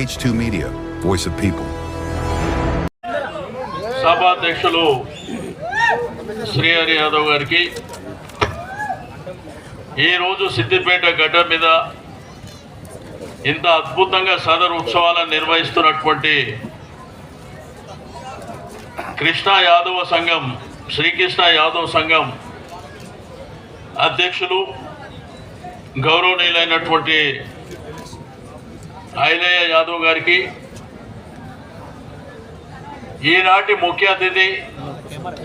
DH2 Media, voice of people. సభాధ్యక్షులు శ్రీహరి యాదవ్ గారికి ఈరోజు సిద్దిపేట గడ్డ మీద ఇంత అద్భుతంగా సదరు ఉత్సవాలను నిర్వహిస్తున్నటువంటి కృష్ణ యాదవ సంఘం శ్రీకృష్ణ యాదవ్ సంఘం అధ్యక్షులు గౌరవనీయులైనటువంటి ఐలయ్య యాదవ్ గారికి, ఈనాటి ముఖ్య అతిథి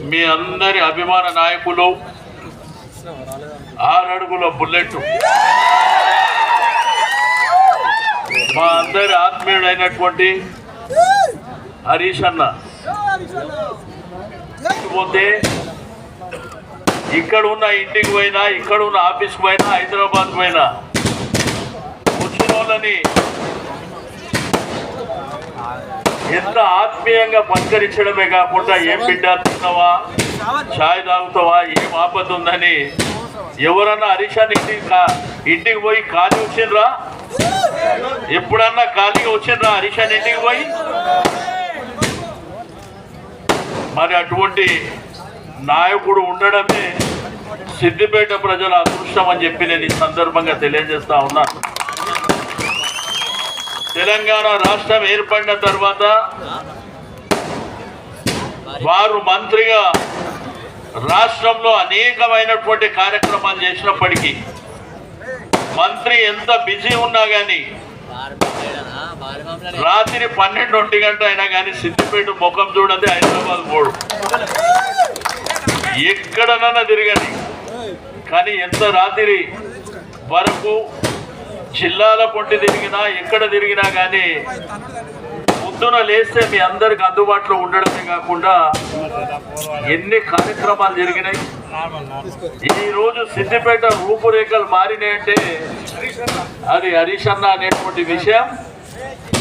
మీ అందరి అభిమాన నాయకులు, 6 అడుగుల బుల్లెట్, మా అందరి ఆత్మీయుడైనటువంటి హరీష్ అన్న, పోతే ఇక్కడ ఉన్న ఇంటికి పోయినా, ఇక్కడ ఉన్న ఆఫీస్కి పోయినా, హైదరాబాద్ పోయినా వచ్చిన వాళ్ళని ఎంత ఆత్మీయంగా పలకరించడమే కాకుండా ఏం బిడ్డ తిన్నావా, ఛాయ్ తాగుతావా, ఏం ఆపద ఉందని ఎవరన్నా హరీషాన్ని ఇంటికి పోయి ఖాళీ వచ్చిండ్రా? ఎప్పుడన్నా ఖాళీగా వచ్చిండ్రా హరీషాన్ని ఇంటికి పోయి? మరి అటువంటి నాయకుడు ఉండడమే సిద్దిపేట ప్రజల అదృష్టం అని చెప్పి నేను ఈ సందర్భంగా తెలియజేస్తా ఉన్నా. తెలంగాణ రాష్ట్రం ఏర్పడిన తర్వాత వారు మంత్రిగా రాష్ట్రంలో అనేకమైనటువంటి కార్యక్రమాలు చేసినప్పటికీ, మంత్రి ఎంత బిజీ ఉన్నా కానీ రాత్రి 12-1 గంట అయినా కానీ సిద్దిపేట ముఖం చూడది, హైదరాబాద్ పోడు, ఎక్కడనన్నా తిరగని. కానీ ఎంత రాత్రి వరకు జిల్లాల పొంటి తిరిగినా, ఎక్కడ తిరిగినా కానీ పొద్దున లేస్తే మీ అందరికి అందుబాటులో ఉండడమే కాకుండా ఎన్ని కార్యక్రమాలు జరిగినాయి. ఈరోజు సిద్దిపేట రూపురేఖలు మారినాయంటే అది హరీష్ అన్న అనేటువంటి విషయం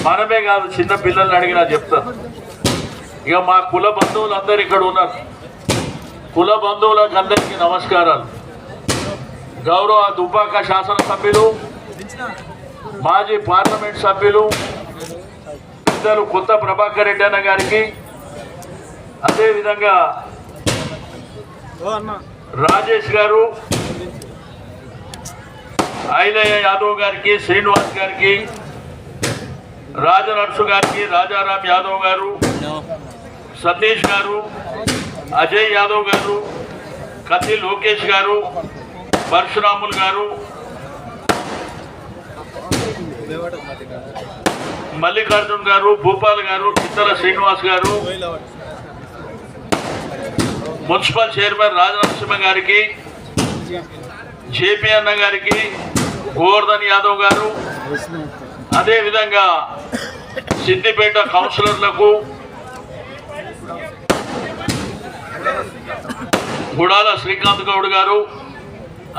మనమే కాదు, చిన్న పిల్లల్ని అడిగినా చెప్తారు. ఇక మా కుల బంధువులు అందరు ఇక్కడ ఉన్నారు. కుల బంధువులకు అందరికీ నమస్కారాలు. గౌరవ దుబ్బాక శాసనసభ్యులు, మాజీ పార్లమెంట్ సభ్యులు పెద్దలు కొత్త ప్రభాకర్ రెడ్డి అన్న గారికి, అదేవిధంగా రాజేష్ గారు, ఐలయ్య యాదవ్ గారికి, శ్రీనివాస్ గారికి, రాజనర్సు గారికి, రాజారాం యాదవ్ గారు, సతీష్ గారు, అజయ్ యాదవ్ గారు, కత్తి లోకేష్ గారు, పరశురాములు గారు, మల్లికార్జున్ గారు, భూపాల్ గారు, చిత్తల శ్రీనివాస్ గారు, మున్సిపల్ చైర్మన్ రాజనరసింహ గారికి, జేపీ అన్న గారికి, గోవర్ధన్ యాదవ్ గారు, అదేవిధంగా సిద్దిపేట కౌన్సిలర్లకు, గుడాల శ్రీకాంత్ గౌడ్ గారు,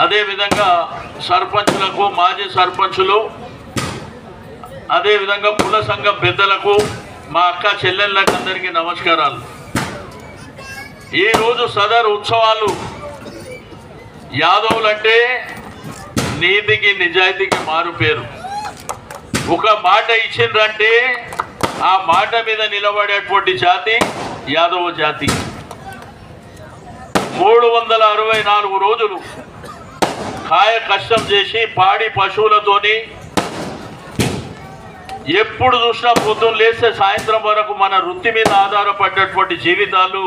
అదేవిధంగా సర్పంచులకు, మాజీ సర్పంచులు, అదేవిధంగా కుల సంఘం పెద్దలకు, మా అక్క చెల్లెళ్ళకు అందరికీ నమస్కారాలు. ఈరోజు సదరు ఉత్సవాలు యాదవులంటే నీతికి నిజాయితీకి మారు పేరు. ఒక మాట ఇచ్చిండ్రంటే ఆ మాట మీద నిలబడేటువంటి జాతి యాదవ జాతి. 364 రోజులు కాయ కష్టం చేసి పాడి పశువులతోని ఎప్పుడు చూసినా పొద్దున్న లేస్తే సాయంత్రం వరకు మన వృత్తి మీద ఆధారపడ్డటువంటి జీవితాలు.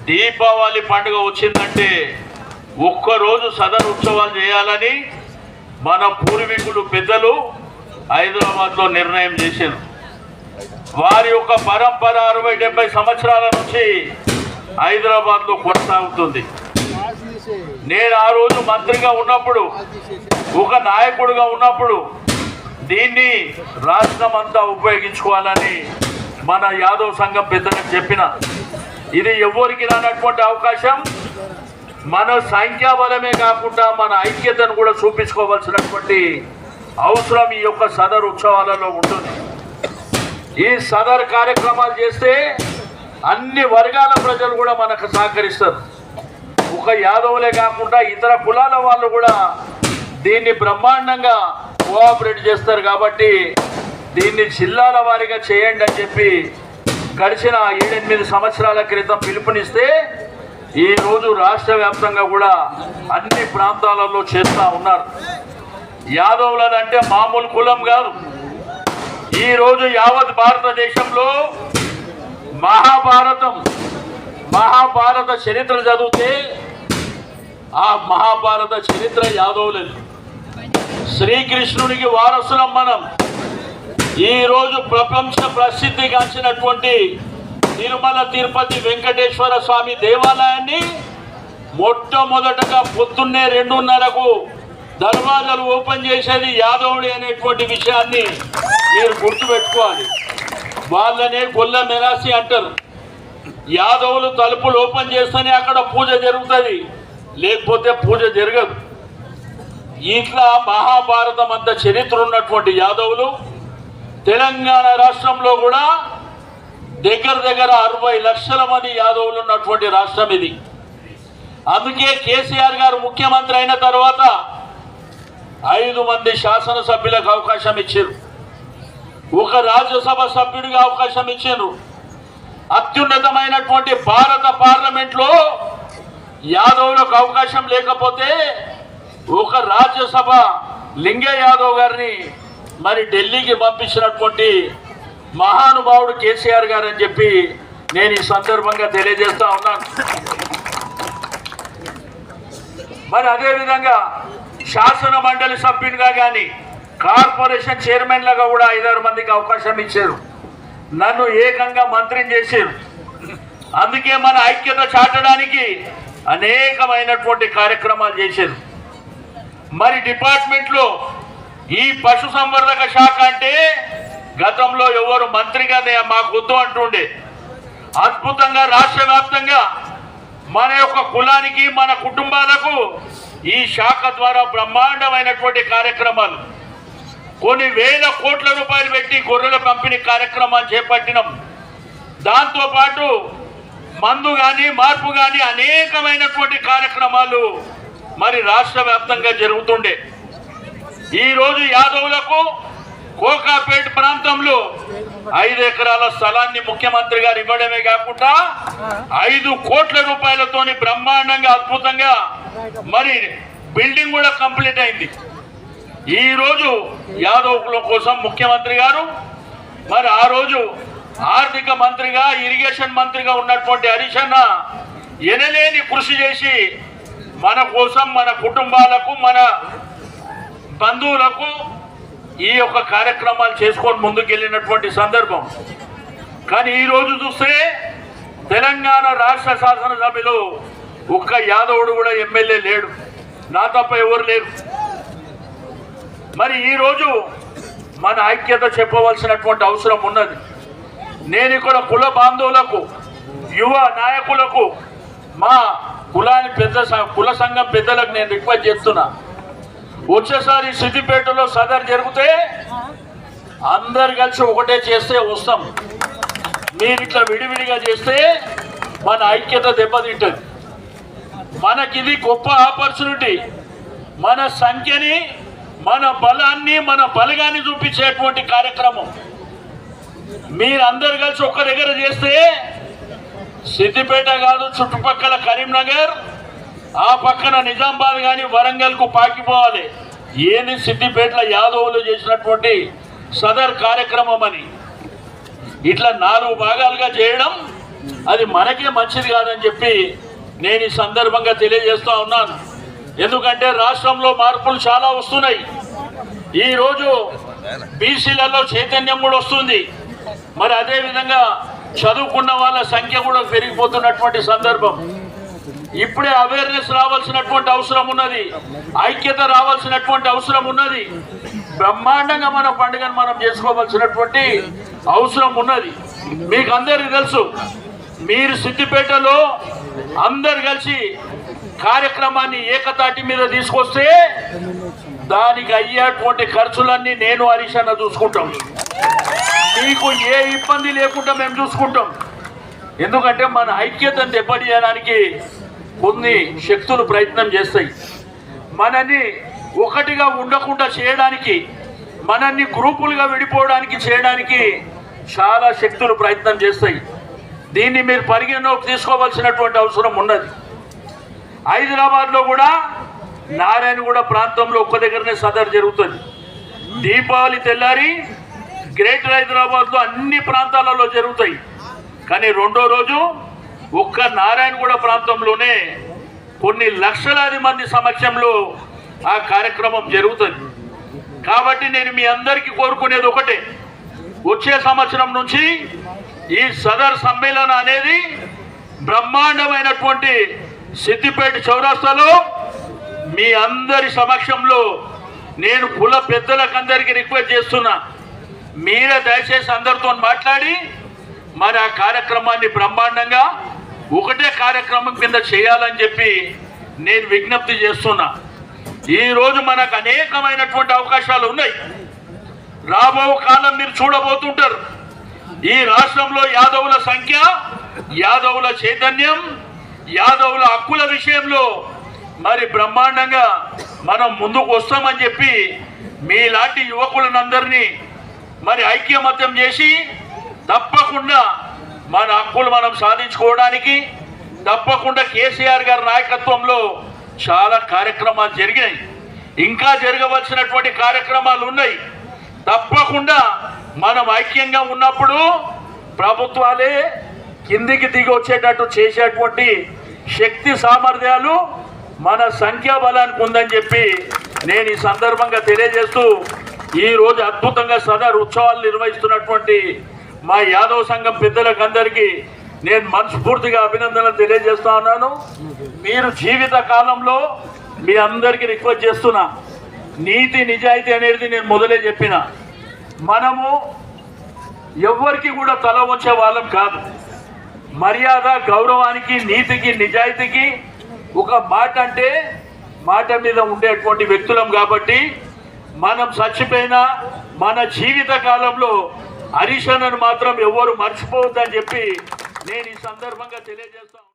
దీపావళి పండుగ వచ్చిందంటే ఒక్కరోజు సదరు ఉత్సవాలు చేయాలని మన పూర్వీకులు పెద్దలు హైదరాబాద్లో నిర్ణయం చేశారు. వారి యొక్క పరంపర 60-70 సంవత్సరాల నుంచి హైదరాబాద్లో కొనసాగుతుంది. నేను ఆ రోజు మంత్రిగా ఉన్నప్పుడు, ఒక నాయకుడిగా ఉన్నప్పుడు దీన్ని రాష్ట్రం అంతా ఉపయోగించుకోవాలని మన యాదవ్ సంఘం పెద్దలకు చెప్పిన. ఇది ఎవరికి రానటువంటి అవకాశం. మన సంఖ్యాబలమే కాకుండా మన ఐక్యతను కూడా చూపించుకోవాల్సినటువంటి అవసరం ఈ యొక్క సదరు ఉత్సవాలలో ఉంటుంది. ఈ సదరు కార్యక్రమాలు చేస్తే అన్ని వర్గాల ప్రజలు కూడా మనకు సహకరిస్తారు. ఒక యాదవులే కాకుండా ఇతర కులాల వాళ్ళు కూడా దీన్ని బ్రహ్మాండంగా కోఆపరేట్ చేస్తారు. కాబట్టి దీన్ని జిల్లాల వారీగా చేయండి అని చెప్పి గడిచిన 7-8 సంవత్సరాల క్రితం పిలుపునిస్తే ఈరోజు రాష్ట్ర వ్యాప్తంగా కూడా అన్ని ప్రాంతాలలో చేస్తూ ఉన్నారు. యాదవులను అంటే మామూలు కులం కాదు. ఈరోజు యావత్ భారతదేశంలో మహాభారత చరిత్ర చదివితే ఆ మహాభారత చరిత్ర యాదవులది. శ్రీకృష్ణునికి వారసులం మనం. ఈరోజు ప్రపంచ ప్రసిద్ధిగాంచినటువంటి తిరుమల తిరుపతి వెంకటేశ్వర స్వామి దేవాలయాన్ని మొట్టమొదటగా పొద్దున్నే 2:30కు దర్వాజాలు ఓపెన్ చేసేది యాదవుడి అనేటువంటి విషయాన్ని మీరు గుర్తుపెట్టుకోవాలి. వాళ్ళనే గొల్ల మెరాసి అంటారు. యాదవులు తలుపులు ఓపెన్ చేస్తేనే అక్కడ పూజ జరుగుతుంది, లేకపోతే పూజ జరగదు. ఇట్లా మహాభారతం అంత చరిత్ర ఉన్నటువంటి యాదవులు తెలంగాణ రాష్ట్రంలో కూడా దగ్గర 60 లక్షల మంది యాదవులు ఉన్నటువంటి రాష్ట్రం ఇది. అందుకే కేసీఆర్ గారు ముఖ్యమంత్రి అయిన తర్వాత 5 మంది శాసనసభ్యులకు అవకాశం ఇచ్చారు, ఒక రాజ్యసభ సభ్యుడిగా అవకాశం ఇచ్చారు. అత్యున్నతమైనటువంటి భారత పార్లమెంట్లో యాదవులకు అవకాశం లేకపోతే ఒక రాజ్యసభ లింగయ్య యాదవ్ గారిని మరి ఢిల్లీకి పంపించినటువంటి మహానుభావుడు కేసీఆర్ గారు అని చెప్పి నేను ఈ సందర్భంగా తెలియజేస్తా ఉన్నాను. మరి అదేవిధంగా శాసన మండలి సభ్యునిగా కానీ కార్పొరేషన్ చైర్మన్లుగా కూడా 5-6 మందికి అవకాశం ఇచ్చారు. నన్ను ఏకంగా మంత్రిని చేశారు. అందుకే మన ఐక్యత చాటడానికి అనేకమైనటువంటి కార్యక్రమాలు చేశారు. మరి డిపార్ట్మెంట్లో ఈ పశు సంవర్ధక శాఖ అంటే గతంలో ఎవరు మంత్రిగా మాకు వద్దు అంటుండే. అద్భుతంగా రాష్ట్ర వ్యాప్తంగా మన యొక్క కులానికి మన కుటుంబాలకు ఈ శాఖ ద్వారా బ్రహ్మాండమైనటువంటి కార్యక్రమాలు, కొన్ని వేల కోట్ల రూపాయలు పెట్టి గొర్రెల పంపిణీ కార్యక్రమాలు చేపట్టినాం. దాంతోపాటు మందు కానీ మార్పు కానీ అనేకమైనటువంటి కార్యక్రమాలు మరి రాష్ట్ర వ్యాప్తంగా జరుగుతుండే. ఈరోజు యాదవులకు కోకాపేట ప్రాంతంలో 5 ఎకరాల స్థలాన్ని ముఖ్యమంత్రి గారు ఇవ్వడమే కాకుండా 5 కోట్ల రూపాయలతోని బ్రహ్మాండంగా అద్భుతంగా మరి బిల్డింగ్ కూడా కంప్లీట్ అయింది. ఈరోజు యాదవుల కోసం ముఖ్యమంత్రి గారు మరి ఆ రోజు ఆర్థిక మంత్రిగా ఇరిగేషన్ మంత్రిగా ఉన్నటువంటి హరీష్ అన్న ఎనలేని కృషి చేసి మన కోసం, మన కుటుంబాలకు, మన బంధువులకు ఈ యొక్క కార్యక్రమాలు చేసుకొని ముందుకెళ్ళినటువంటి సందర్భం. కానీ ఈరోజు చూస్తే తెలంగాణ రాష్ట్ర శాసనసభలో ఒక్క యాదవుడు కూడా ఎమ్మెల్యే లేడు, నా తప్ప ఎవరు లేరు. మరి ఈరోజు మన ఐక్యత చెప్పవలసినటువంటి అవసరం ఉన్నది. నేను ఇక్కడ కుల బాంధవులకు, యువ నాయకులకు, మా కులాన్ని కుల సంఘం పెద్దలకు నేను రిక్వెస్ట్ చేస్తున్నా, వచ్చేసారి సిద్దిపేటలో సదర్ జరిగితే అందరు కలిసి ఒకటే చేస్తే వస్తాం. మీరు ఇట్లా విడివిడిగా చేస్తే మన ఐక్యత దెబ్బతింటుంది. మనకిది గొప్ప ఆపర్చునిటీ. మన సంఖ్యని, మన బలాన్ని, మన బలగాన్ని చూపించేటువంటి కార్యక్రమం. మీరందరు కలిసి ఒక్క దగ్గర చేస్తే సిద్దిపేట కాదు, చుట్టుపక్కల కరీంనగర్, ఆ పక్కన నిజామాబాద్ కానీ వరంగల్కు పాకిపోవాలి. ఏంది సిద్దిపేటలో యాదవులు చేసినటువంటి సదర్ కార్యక్రమం అని ఇట్లా 4 భాగాలుగా చేయడం అది మనకే మంచిది కాదని చెప్పి నేను ఈ సందర్భంగా తెలియజేస్తా ఉన్నాను. ఎందుకంటే రాష్ట్రంలో మార్పులు చాలా వస్తున్నాయి. ఈరోజు బీసీలలో చైతన్యం కూడా వస్తుంది. మరి అదేవిధంగా చదువుకున్న వాళ్ళ సంఖ్య కూడా పెరిగిపోతున్నటువంటి సందర్భం. ఇప్పుడే అవేర్నెస్ రావాల్సినటువంటి అవసరం ఉన్నది, ఐక్యత రావాల్సినటువంటి అవసరం ఉన్నది. బ్రహ్మాండంగా మన పండుగను మనం చేసుకోవాల్సినటువంటి అవసరం ఉన్నది. మీకు అందరికీ తెలుసు, మీరు సిద్దిపేటలో అందరు కలిసి కార్యక్రమాన్ని ఏకతాటి మీద తీసుకొస్తే దానికి అయ్యేటువంటి ఖర్చులన్నీ నేను హరీష్ అన్న చూసుకుంటాం. మీకు ఏ ఇబ్బంది లేకుండా మేము చూసుకుంటాం. ఎందుకంటే మన ఐక్యతను దెబ్బతీయడానికి కొన్ని శక్తులు ప్రయత్నం చేస్తాయి. మనని ఒకటిగా ఉండకుండా చేయడానికి మనల్ని గ్రూపులుగా విడిపోవడానికి చేయడానికి చాలా శక్తులు ప్రయత్నం చేస్తాయి. దీన్ని మీరు పరిగణలోకి తీసుకోవాల్సినటువంటి అవసరం ఉన్నది. హైదరాబాద్లో కూడా నారాయణగూడ ప్రాంతంలో ఒక్క దగ్గరనే సదర్ జరుగుతుంది. దీపావళి తెల్లారి గ్రేటర్ హైదరాబాద్లో అన్ని ప్రాంతాలలో జరుగుతాయి. కానీ రెండో రోజు ఒక్క నారాయణగూడ ప్రాంతంలోనే కొన్ని లక్షలాది మంది సమక్షంలో ఆ కార్యక్రమం జరుగుతుంది. కాబట్టి నేను మీ అందరికీ కోరుకునేది ఒకటే, వచ్చే సంవత్సరం నుంచి ఈ సదర్ సమ్మేళన అనేది బ్రహ్మాండమైనటువంటి సిద్దిపేట చౌరస్తాలో మీ అందరి సమక్షంలో నేను కుల పెద్దలకందరికీ రిక్వెస్ట్ చేస్తున్నా, మీరే దయచేసి అందరితో మాట్లాడి మరి ఆ కార్యక్రమాన్ని బ్రహ్మాండంగా ఒకటే కార్యక్రమం కింద చేయాలని చెప్పి నేను విజ్ఞప్తి చేస్తున్నా. ఈరోజు మనకు అనేకమైనటువంటి అవకాశాలు ఉన్నాయి. రాబో కాలం మీరు చూడబోతుంటారు. ఈ రాష్ట్రంలో యాదవుల సంఖ్య, యాదవుల చైతన్యం, యాదవుల హక్కుల విషయంలో మరి బ్రహ్మాండంగా మనం ముందుకు వస్తామని చెప్పి మీలాంటి యువకులందరినీ మరి ఐక్యమత్యం చేసి తప్పకుండా మన హక్కులు మనం సాధించుకోవడానికి తప్పకుండా కేసీఆర్ గారి నాయకత్వంలో చాలా కార్యక్రమాలు జరిగాయి. ఇంకా జరగవలసినటువంటి కార్యక్రమాలు ఉన్నాయి. తప్పకుండా మనం ఐక్యంగా ఉన్నప్పుడు ప్రభుత్వాలే కిందికి దిగి వచ్చేటట్టు చేసేటువంటి శక్తి సామర్థ్యాలు మన సంఖ్యాబలానికి ఉందని చెప్పి నేను ఈ సందర్భంగా తెలియజేస్తూ ఈరోజు అద్భుతంగా సదర్ ఉత్సవాలు నిర్వహిస్తున్నటువంటి మా యాదవ సంఘం పెద్దలకు అందరికీ నేను మనస్ఫూర్తిగా అభినందనలు తెలియజేస్తా ఉన్నాను. మీరు జీవిత కాలంలో మీ అందరికీ రిక్వెస్ట్ చేస్తున్నా, నీతి నిజాయితీ అనేది నేను మొదలే చెప్పిన, మనము ఎవ్వరికి కూడా తల వంచే వాళ్ళం కాదు. మర్యాద, గౌరవానికి, నీతికి, నిజాయితీకి ఒక మాట అంటే మాట మీద ఉండేటువంటి వ్యక్తులం. కాబట్టి మనం చచ్చిపోయినా మన జీవిత కాలంలో హరీష్ అన్నను మాత్రం ఎవరు మర్చిపోవద్దని చెప్పి నేను ఈ సందర్భంగా తెలియజేస్తాను.